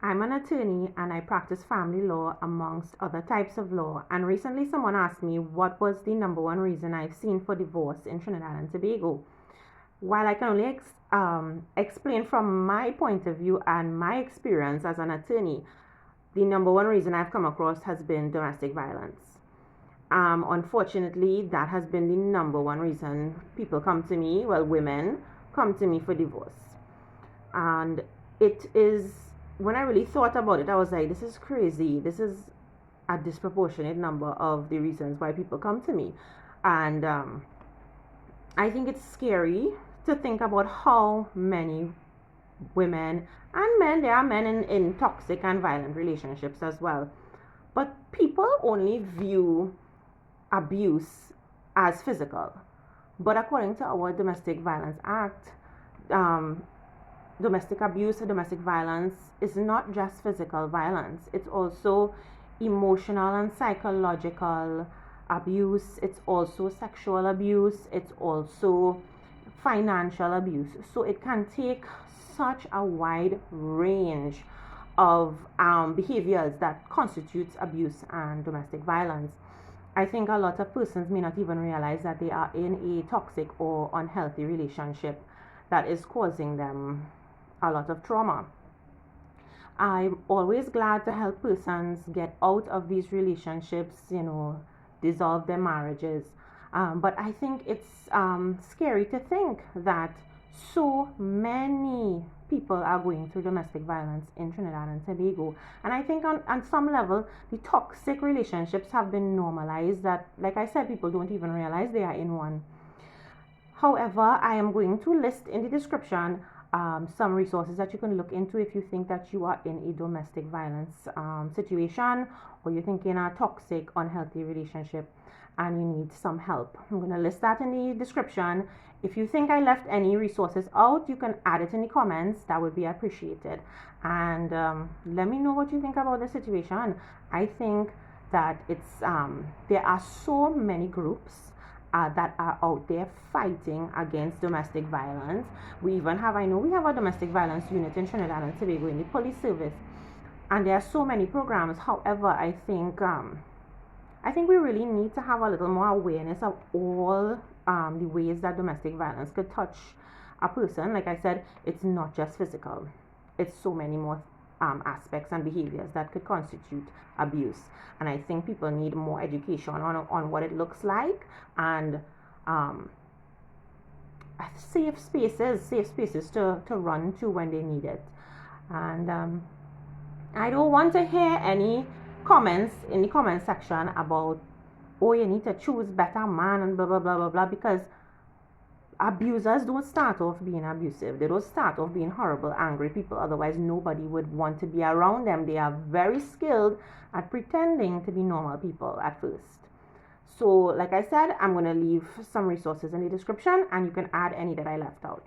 I'm an attorney and I practice family law amongst other types of law. And recently, someone asked me what was the number one reason I've seen for divorce in Trinidad and Tobago. While I can only explain from my point of view and my experience as an attorney, the number one reason I've come across has been domestic violence. Unfortunately, that has been the number one reason people come to me, well, women come to me for divorce. And it is, when I really thought about it, I was like, this is crazy. This is a disproportionate number of the reasons why people come to me. And I think it's scary to think about how many women and men, there are men in toxic and violent relationships as well. But people only view abuse as physical. But according to our Domestic Violence Act, domestic abuse or domestic violence is not just physical violence, it's also emotional and psychological abuse, it's also sexual abuse, it's also financial abuse. So it can take such a wide range of behaviors that constitutes abuse and domestic violence. I think a lot of persons may not even realize that they are in a toxic or unhealthy relationship that is causing them a lot of trauma. I'm always glad to help persons get out of these relationships, dissolve their marriages. But I think it's scary to think that so many people are going through domestic violence in Trinidad and Tobago. And I think on some level, the toxic relationships have been normalized that, like I said, people don't even realize they are in one. However, I am going to list in the description some resources that you can look into if you think that you are in a domestic violence situation, or you think in a toxic, unhealthy relationship and you need some help. I'm going to list that in the description. If you think I left any resources out, you can add it in the comments. That would be appreciated. And let me know what you think about the situation. I think that it's there are so many groups that are out there fighting against domestic violence. We even have, I know we have a domestic violence unit in Trinidad and Tobago in the police service, and there are so many programs. However, I think we really need to have a little more awareness of all the ways that domestic violence could touch a person. Like I said, it's not just physical. It's so many more aspects and behaviors that could constitute abuse. And I think people need more education on what it looks like, and safe spaces to run to when they need it. And I don't want to hear any comments in the comment section about, oh, you need to choose better man and blah blah blah blah blah, because abusers don't start off being abusive. They don't start off being horrible, angry people. Otherwise, nobody would want to be around them. They are very skilled at pretending to be normal people at first. So, like I said, I'm going to leave some resources in the description, and you can add any that I left out.